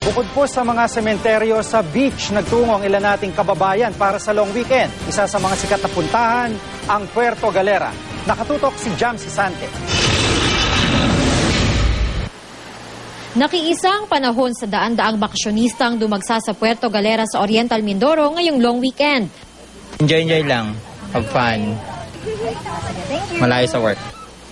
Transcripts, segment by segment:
Bukod po sa mga sementeryo sa beach, nagtungo ang ilan nating kababayan para sa long weekend. Isa sa mga sikat na puntahan, ang Puerto Galera. Nakatutok si Jam Sisante. Nakiisang panahon sa daan-daang bakasyonistang dumagsa sa Puerto Galera sa Oriental Mindoro ngayong long weekend. Enjoy lang. Have fun. Malayo sa work.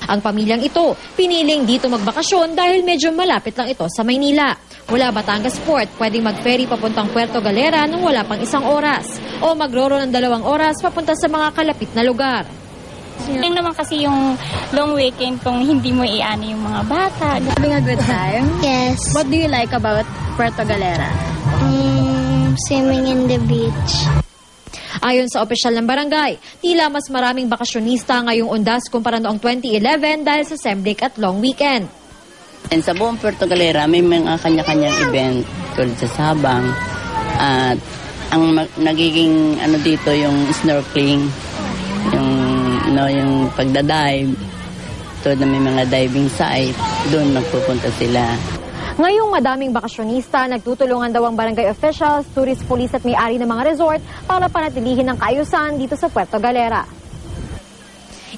Ang pamilyang ito, piniling dito magbakasyon dahil medyo malapit lang ito sa Maynila. Mula Batangas Port, pwedeng mag-ferry papuntang Puerto Galera nang wala pang 1 oras o magroro ng 2 oras papunta sa mga kalapit na lugar. Yan naman kasi yung long weekend kung hindi mo iano yung mga bata. Having a good time? Yes. What do you like about Puerto Galera? Swimming in the beach. Ayon sa opisyal ng barangay, tila mas maraming bakasyonista ngayong undas kumpara noong 2011 dahil sa Sembric at long weekend. And sa buong Puerto Galera, may mga kanya-kanyang event tulad sa Sabang. At ang nagiging dito yung snorkeling, yung pagdadive. Tulad na may mga diving site, doon nagpupunta sila. Ngayong madaming bakasyonista, nagtutulungan daw ang barangay officials, tourist police at may-ari ng mga resort para panatilihin ang kaayusan dito sa Puerto Galera.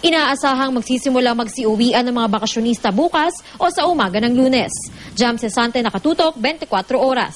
Inaasahang magsisimula magsiuwian ng mga bakasyonista bukas o sa umaga ng Lunes. Jam Sisante, nakatutok, 24 oras.